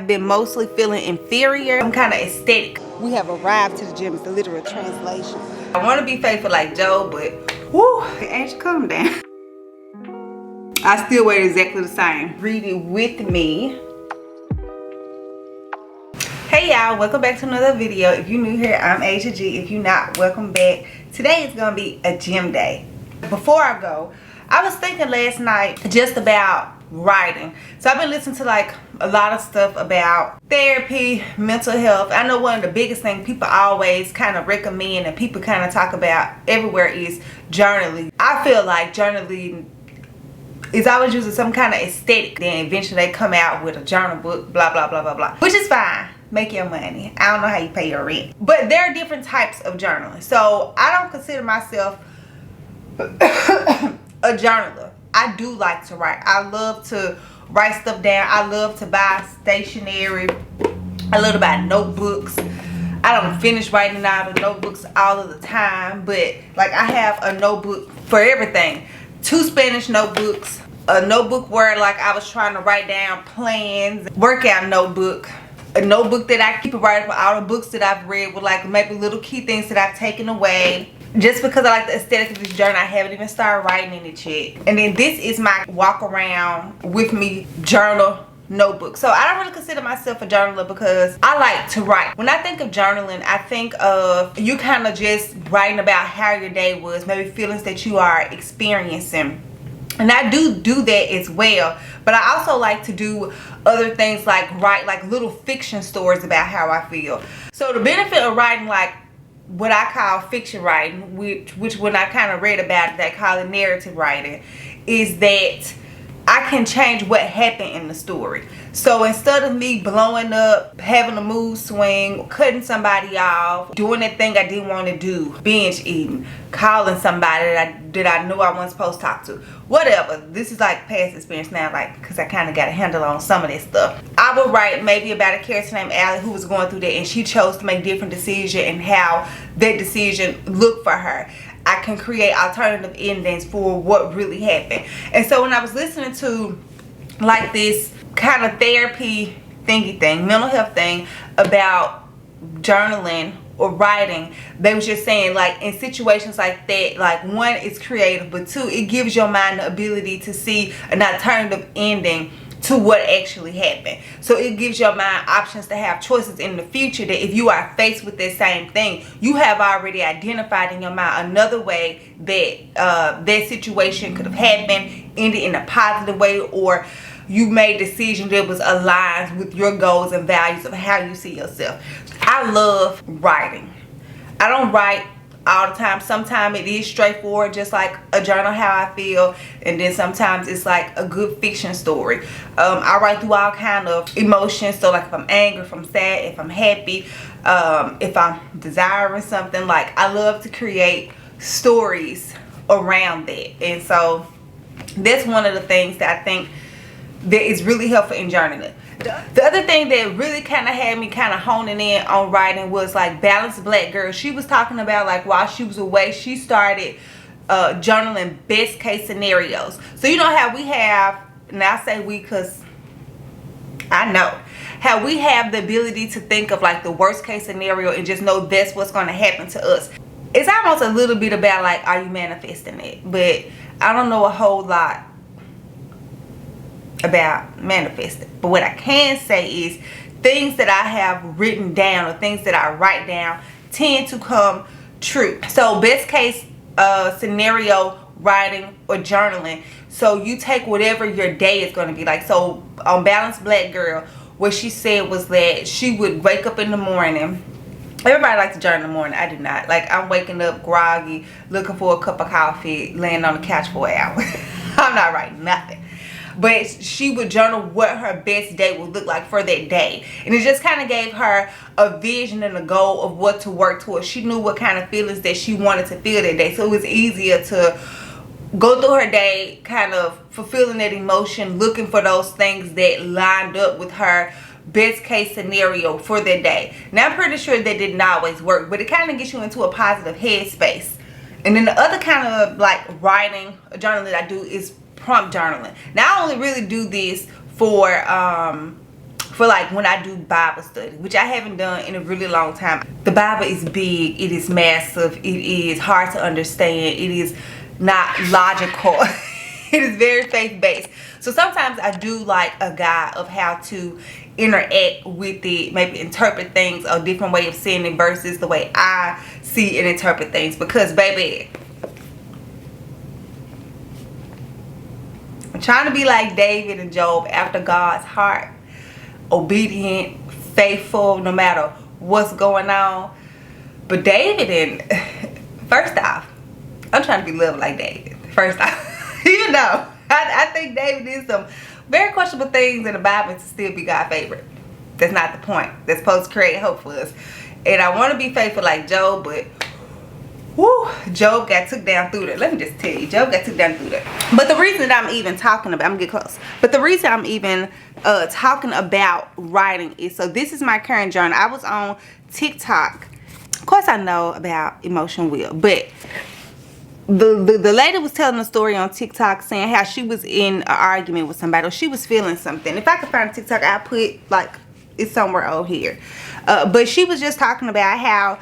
I've been mostly feeling inferior. I'm kind of aesthetic. We have arrived to the gym. It's the literal translation. I want to be faithful like Joe, but whoo, ain't you calm down. I still wear exactly the same. Read it with me. Hey y'all, welcome back to another video. If you're new here, I'm Asia G. If you're not, welcome back. Today is gonna be a gym day. Before I go, I was thinking last night just about writing. So I've been listening to like a lot of stuff about therapy, mental health. I know one of the biggest things people always kind of recommend and people kind of talk about everywhere is journaling. I feel like journaling is always using some kind of aesthetic. Then eventually they come out with a journal book, blah, blah, blah, blah, blah. Which is fine. Make your money. I don't know how you pay your rent. But there are different types of journaling. So I don't consider myself a journaler. I do like to write. I love to write stuff down. I love to buy stationery. I love to buy notebooks. I don't finish writing out of notebooks all of the time, but like I have a notebook for everything. 2 Spanish notebooks, a notebook where like I was trying to write down plans, workout notebook, a notebook that I keep writing for all the books that I've read with like maybe little key things that I've taken away. Just because I like the aesthetic of this journal, I haven't even started writing in it yet. And then this is my walk around with me journal notebook. So I don't really consider myself a journaler because I like to write. When I think of journaling, I think of you kind of just writing about how your day was, maybe feelings that you are experiencing. And I do that as well, but I also like to do other things like write like little fiction stories about how I feel. So the benefit of writing like what I call fiction writing, which when I kind of read about it, they call it narrative writing, is that I can change what happened in the story. So instead of me blowing up, having a mood swing, cutting somebody off, doing that thing I didn't want to do, binge eating, calling somebody that I knew I wasn't supposed to talk to, whatever. This is like past experience now, like, because I kind of got a handle on some of this stuff. I would write maybe about a character named Allie who was going through that and she chose to make different decisions and how that decision looked for her. I can create alternative endings for what really happened. And so when I was listening to like this kind of therapy thingy thing, mental health thing about journaling or writing, they was just saying like in situations like that, like one, it's creative, but two, it gives your mind the ability to see an alternative ending to what actually happened. So it gives your mind options to have choices in the future that if you are faced with the same thing, you have already identified in your mind another way that that situation could have happened, ended in a positive way, or you made a decision that was aligned with your goals and values of how you see yourself. I love writing. I don't write all the time. Sometimes it is straightforward, just like a journal how I feel, and then sometimes it's like a good fiction story. I write through all kind of emotions. So like if I'm angry, if I'm sad, if I'm happy, if I'm desiring something, like I love to create stories around that. And so that's one of the things that I think that is really helpful in journaling. The other thing that really kind of had me kind of honing in on writing was like Balanced Black Girl. She was talking about like while she was away, she started journaling best case scenarios. So you know how we have, and I say we because I know how we have the ability to think of like the worst case scenario and just know that's what's going to happen to us. It's almost a little bit about like, are you manifesting it? But I don't know a whole lot about manifesting. But what I can say is things that I have written down or things that I write down tend to come true. So best case scenario writing or journaling, so you take whatever your day is going to be like. So on Balanced Black Girl, what she said was that she would wake up in the morning. Everybody likes to journal in the morning. I do not. Like I'm waking up groggy, looking for a cup of coffee, laying on the couch for an hour. I'm not writing nothing. But she would journal what her best day would look like for that day. And it just kind of gave her a vision and a goal of what to work towards. She knew what kind of feelings that she wanted to feel that day. So it was easier to go through her day kind of fulfilling that emotion, looking for those things that lined up with her best case scenario for that day. Now I'm pretty sure that didn't always work, but it kind of gets you into a positive headspace. And then the other kind of like writing, journaling that I do is prompt journaling. Now I only really do this for for like when I do Bible study, which I haven't done in a really long time. The Bible is big, it is massive, it is hard to understand, it is not logical. It is very faith-based. So sometimes I do like a guide of how to interact with it, maybe interpret things a different way of seeing it versus the way I see and interpret things. Because baby, I'm trying to be like David and Job, after God's heart, obedient, faithful, no matter what's going on. But David, and first off, I'm trying to be loved like David. First off, you know, I think David did some very questionable things in the Bible to still be God's favorite. That's not the point. That's supposed to create hope for us. And I want to be faithful like Job, but whoo, Job got took down through that. Let me just tell you, Job got took down through that. But the reason that I'm even talking about, I'm gonna get close. But the reason I'm even talking about writing is, so this is my current journal. I was on TikTok. Of course I know about emotion wheel, but the lady was telling a story on TikTok saying how she was in an argument with somebody, or she was feeling something. If I could find TikTok, I'll put, like, it's somewhere over here. But she was just talking about how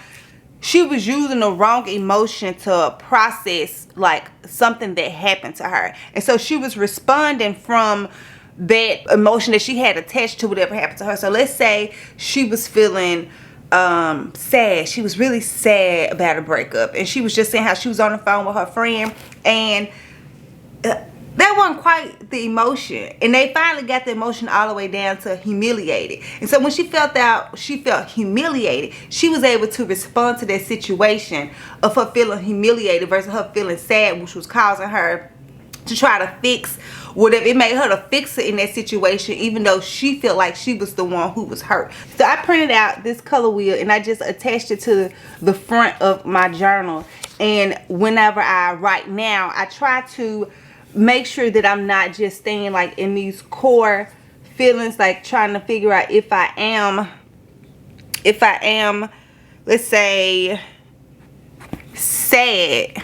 she was using the wrong emotion to process like something that happened to her. And so she was responding from that emotion that she had attached to whatever happened to her. So let's say she was feeling sad. She was really sad about a breakup, and she was just saying how she was on the phone with her friend, and that wasn't quite the emotion, and they finally got the emotion all the way down to humiliated. And so when she felt humiliated, she was able to respond to that situation of her feeling humiliated versus her feeling sad, which was causing her to try to fix whatever. It made her to fix it in that situation, even though she felt like she was the one who was hurt. So I printed out this color wheel and I just attached it to the front of my journal. And whenever I write now, I try to make sure that I'm not just staying like in these core feelings, like trying to figure out if I am, let's say, sad.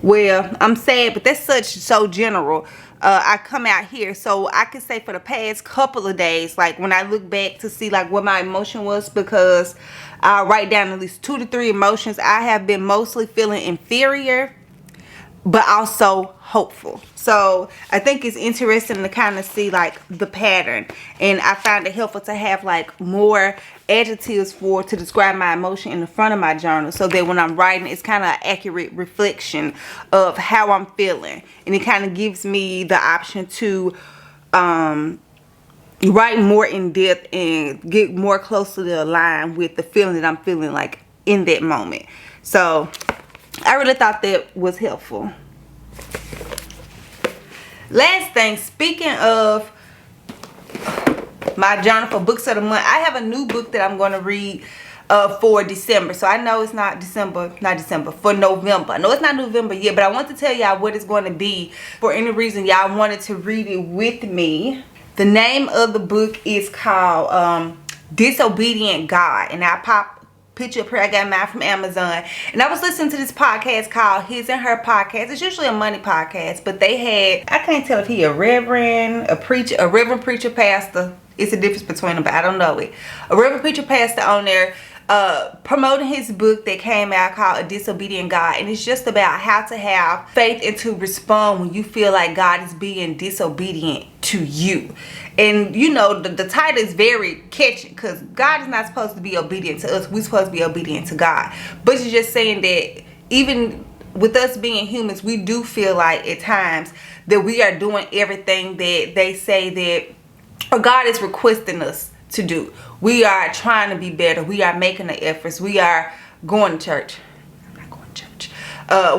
Well, I'm sad, but that's so general. I come out here, so I can say for the past couple of days, like when I look back to see like what my emotion was, because I write down at least 2 to 3 emotions, I have been mostly feeling inferior, but also hopeful. So I think it's interesting to kind of see like the pattern, and I find it helpful to have like more adjectives to describe my emotion in the front of my journal, so that when I'm writing, it's kind of an accurate reflection of how I'm feeling, and it kind of gives me the option to write more in depth and get more closely aligned with the feeling that I'm feeling like in that moment. So I really thought that was helpful. Last thing, speaking of my journal for books of the month, I have a new book that I'm going to read for December. So I know it's not December, for November. I know it's not November yet, but I want to tell y'all what it's going to be for any reason y'all wanted to read it with me. The name of the book is called Disobedient God, and I pop picture up here. I got mine from Amazon, and I was listening to this podcast called His and Her Podcast. It's usually a money podcast, but they had, I can't tell if he a reverend, a preacher, a reverend preacher, pastor. It's a difference between them, but I don't know it. A reverend preacher, pastor on there promoting his book that came out called A Disobedient God, and it's just about how to have faith and to respond when you feel like God is being disobedient to you. And you know, the title is very catchy, because God is not supposed to be obedient to us. We're supposed to be obedient to God. But it's just saying that even with us being humans, we do feel like at times that we are doing everything that they say that, or God is requesting us to do. We are trying to be better. We are making the efforts. We are going to church. I'm not going to church.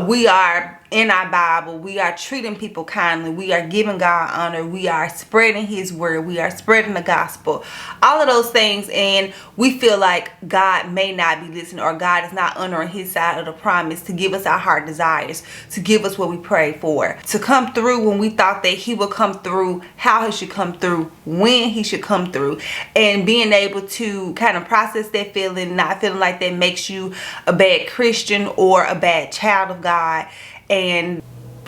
We are in our Bible. We are treating people kindly. We are giving God honor. We are spreading his word. We are spreading the gospel. All of those things, and we feel like God may not be listening, or God is not honoring his side of the promise to give us our heart desires, to give us what we pray for, to come through when we thought that he would come through, how he should come through, when he should come through, and being able to kind of process that feeling, not feeling like that makes you a bad Christian or a bad child of God. And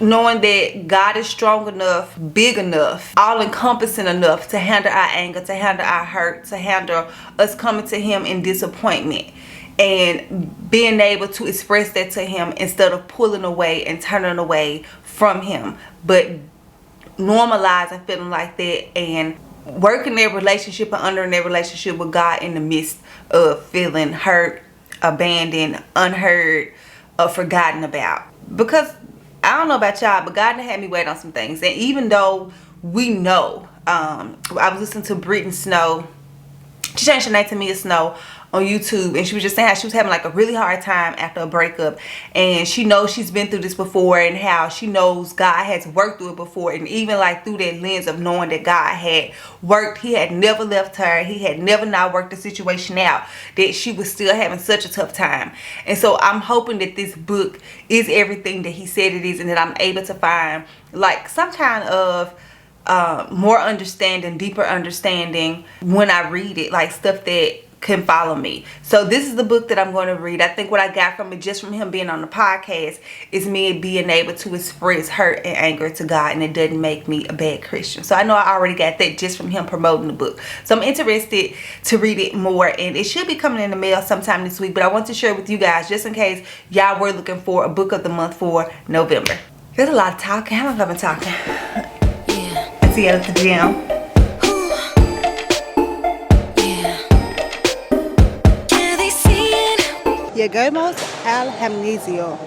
knowing that God is strong enough, big enough, all-encompassing enough to handle our anger, to handle our hurt, to handle us coming to him in disappointment, and being able to express that to him instead of pulling away and turning away from him, but normalizing feeling like that and working their relationship and under their relationship with God in the midst of feeling hurt, abandoned, unheard, or forgotten about. Because I don't know about y'all, but God had me wait on some things. And even though we know, I was listening to Brittany Snow. She changed her name to Mia Snow on YouTube, and she was just saying how she was having like a really hard time after a breakup, and she knows she's been through this before, and how she knows God has worked through it before, and even like through that lens of knowing that God had worked, he had never left her, he had never not worked the situation out, that she was still having such a tough time. And so I'm hoping that this book is everything that he said it is, and that I'm able to find like some kind of more understanding, deeper understanding when I read it, like stuff that can follow me. So this is the book that I'm going to read. I think what I got from it, just from him being on the podcast, is me being able to express hurt and anger to God, and it doesn't make me a bad Christian. So I know I already got that just from him promoting the book. So I'm interested to read it more, and it should be coming in the mail sometime this week, but I want to share with you guys just in case y'all were looking for a book of the month for November. There's a lot of talking. How long have I been talking? I see you at the gym. Llegamos al gimnasio.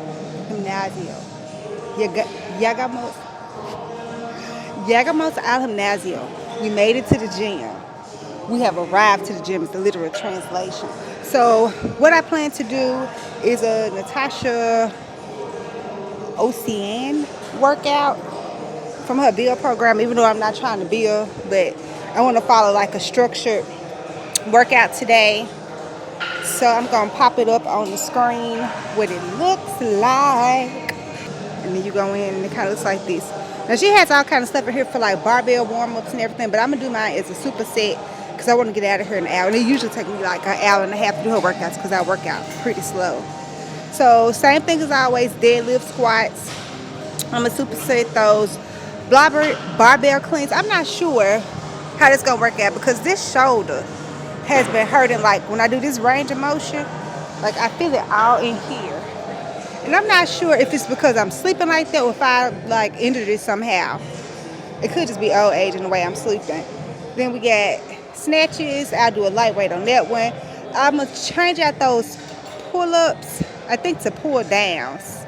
Llegamos al gimnasio. We made it to the gym. We have arrived to the gym. It's the literal translation. So what I plan to do is a Natacha Oceane workout from her Build program, even though I'm not trying to build, but I want to follow like a structured workout today. So I'm going to pop it up on the screen what it looks like. And then you go in and it kind of looks like this. Now she has all kind of stuff in here for like barbell warm-ups and everything, but I'm going to do mine as a superset because I want to get out of here in an hour. And it usually takes me like an hour and a half to do her workouts because I work out pretty slow. So same thing as always, deadlift, squats. I'm going to superset those. Barbell cleans. I'm not sure how this going to work out because this shoulder has been hurting. Like when I do this range of motion, like I feel it all in here, and I'm not sure if it's because I'm sleeping like that or if I like injured it somehow. It could just be old age and the way I'm sleeping. Then we got snatches. I'll do a lightweight on that one. I'm gonna change out those pull-ups, I think, to pull downs,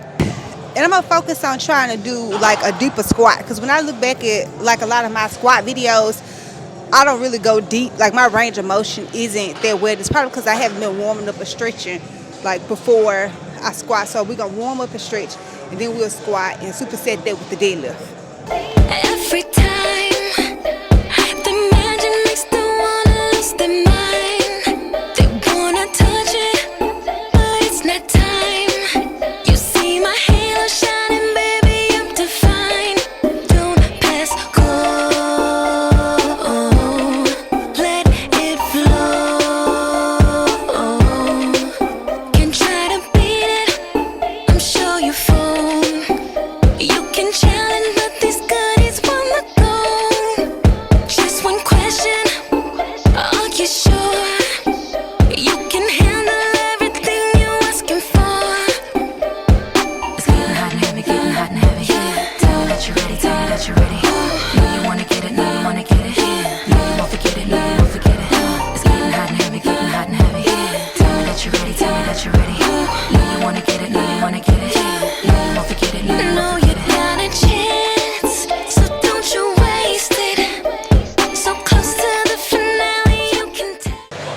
and I'm gonna focus on trying to do like a deeper squat, because when I look back at like a lot of my squat videos, I don't really go deep. Like my range of motion isn't that wet. It's probably because I haven't been warming up and stretching like before I squat. So we're gonna warm up and stretch, and then we'll squat and superset that with the deadlift. Every time the magic makes the one lose their mind. They wanna touch it, but it's not time. You see my halo shining, baby, I'm defined. Don't pass go.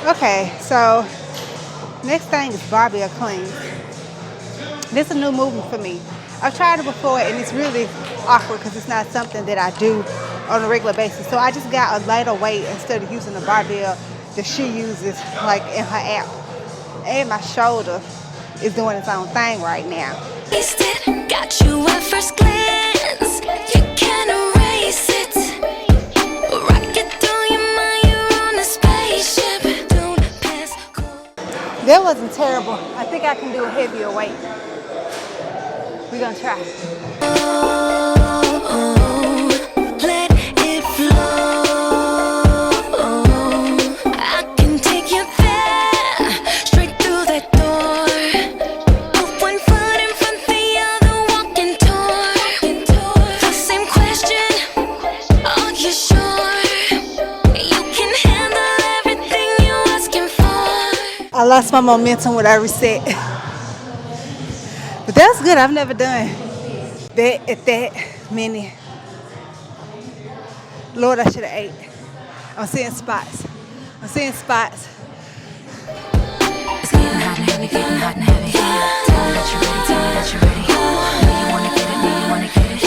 Okay, so next thing is barbell cleans. This is a new movement for me. I've tried it before and it's really awkward because it's not something that I do on a regular basis. So I just got a lighter weight instead of using the barbell that she uses like in her app. And my shoulder is doing its own thing right now. Got you at first glance. You can't erase it. Rocket through your mind, you're on a spaceship. Don't pass go. That wasn't terrible. I think I can do a heavier weight. We're gonna try. let it flow. I can take you there, straight through that door. Put one foot in front, the other walking toward the same question. Are you sure you can handle everything you're asking for? I lost my momentum when I reset. But that's good. I've never done that at that many. Lord, I should have ate. I'm seeing spots. I'm seeing spots. It's getting hot and heavy, getting hot and heavy. Tell me that you're ready, tell me that you're ready. Know you wanna get it, know you wanna get it.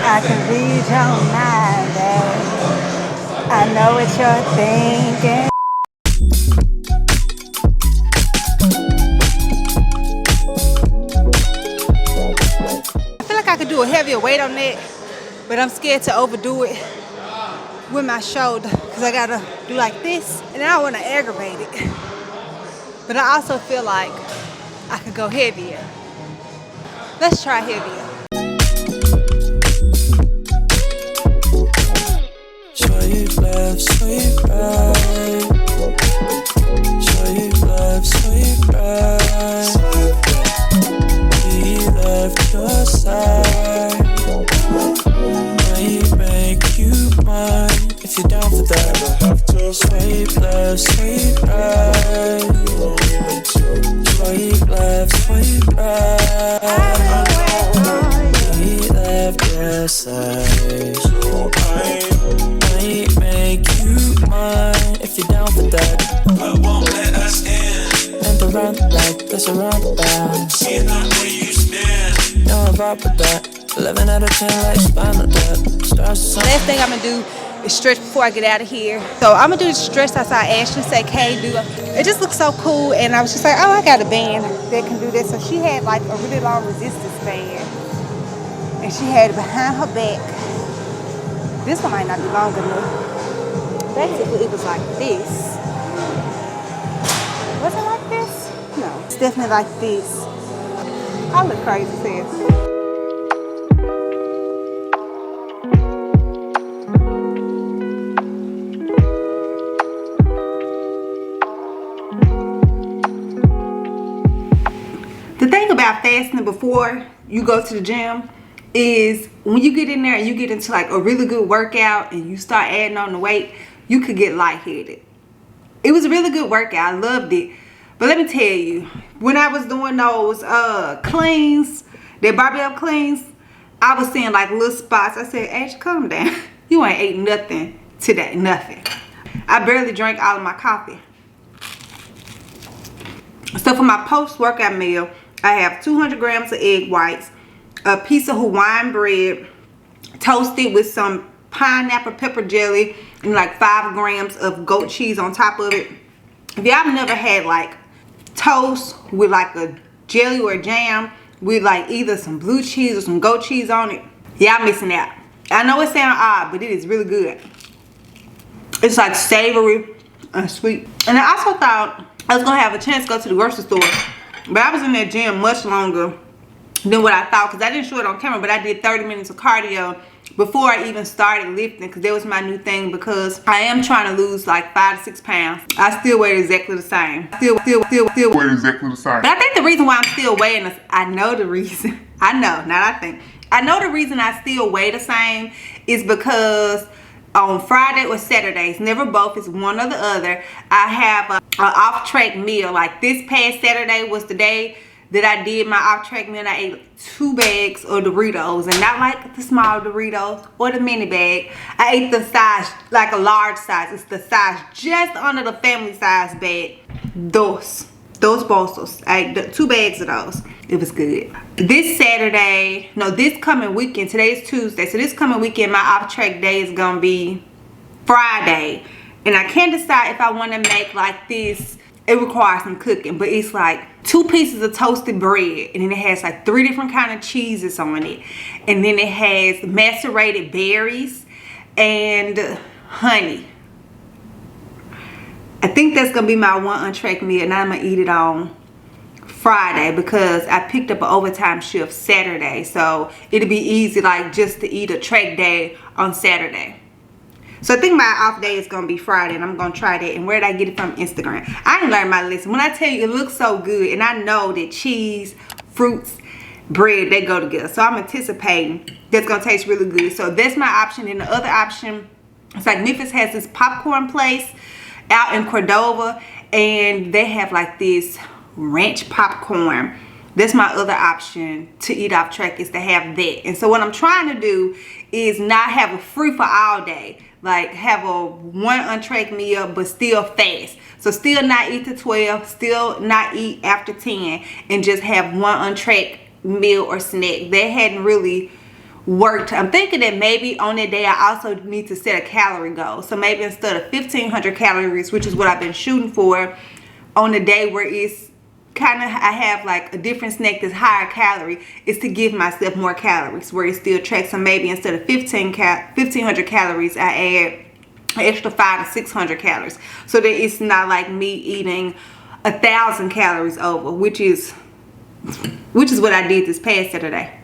I can read your mind, babe. I know what you're thinking. I feel like I could do a heavier weight on that, but I'm scared to overdo it with my shoulder because I gotta do like this, and I don't want to aggravate it. But I also feel like I could go heavier. Let's try heavier. Swipe left, swipe right. Swipe left, swipe right. He left your side. Might make you mine if you're down for that. Swipe left, swipe right. Swipe left, swipe right. He left your side. Might make you mine if you're down for that. But won't let us in. And to run like this around about. Seeing not where you stand. No, I'm vibe with that. 11 out of 10 like spinal tap. Stars on. Last thing I'm gonna do is stretch before I get out of here. So I'm gonna do the stretch I saw Ashley say Kay do. It just looks so cool, and I was just like, oh, I got a band that can do this. So she had like a really long resistance band, and she had it behind her back. This one might not be long enough. Basically, it was like this. Was it like this? No, it's definitely like this. I look crazy, sis. The thing about fasting before you go to the gym is when you get in there and you get into like a really good workout and you start adding on the weight, you could get lightheaded. It was a really good workout. I loved it. But let me tell you, when I was doing those cleans, that barbell cleans, I was seeing like little spots. I said, Ash, calm down. You ain't ate nothing today, nothing. I barely drank all of my coffee. So for my post-workout meal, I have 200 grams of egg whites, a piece of Hawaiian bread, toasted with some pineapple pepper jelly, and like 5 grams of goat cheese on top of it. If y'all never had like toast with like a jelly or a jam with like either some blue cheese or some goat cheese on it, y'all missing out. I know it sounds odd, but it is really good. It's like savory and sweet. And I also thought I was gonna have a chance to go to the grocery store, but I was in that gym much longer than what I thought, because I didn't show it on camera, but I did 30 minutes of cardio before I even started lifting, because that was my new thing, because I am trying to lose like 5 to 6 pounds. I still weigh exactly the same. Still weigh exactly the same. But I think the reason why I'm still weighing this, I know the reason. I know, not I think. I know the reason I still weigh the same is because on Friday or Saturdays, never both, it's one or the other, I have an off-track meal. Like this past Saturday was the day that I did my off-track meal, and I ate 2 bags of Doritos, and not like the small Doritos or the mini bag. I ate the size, like a large size. It's the size just under the family size bag. Those bolsters. I ate 2 bags of those. It was good. This Saturday, no, this coming weekend, today's Tuesday, so this coming weekend, my off-track day is gonna be Friday, and I can't decide if I want to make like this. It requires some cooking, but it's like 2 pieces of toasted bread, and then it has like 3 different kind of cheeses on it, and then it has macerated berries and honey. I think that's gonna be my one on-track meal, and I'm gonna eat it on Friday because I picked up an overtime shift Saturday, so it'll be easy like just to eat a track day on Saturday. So I think my off day is gonna be Friday, and I'm gonna try that. And where did I get it from? Instagram. I didn't learn my lesson. When I tell you it looks so good, and I know that cheese, fruits, bread, they go together, so I'm anticipating that's gonna taste really good. So that's my option. And the other option, it's like Memphis has this popcorn place out in Cordova, and they have like this ranch popcorn. That's my other option to eat off track, is to have that. And so what I'm trying to do is not have a free for all day, like have a one on track meal but still fast. So still not eat to 12, still not eat after 10, and just have one on track meal or snack. That hadn't really worked. I'm thinking that maybe on that day I also need to set a calorie goal. So maybe instead of 1,500 calories, which is what I've been shooting for, on the day where it's kind of I have like a different snack that's higher calorie, is to give myself more calories where it still tracks. So maybe instead of 1,500 calories, I add an extra 500 to 600 calories, so that it's not like me eating 1,000 calories over, which is what I did this past Saturday.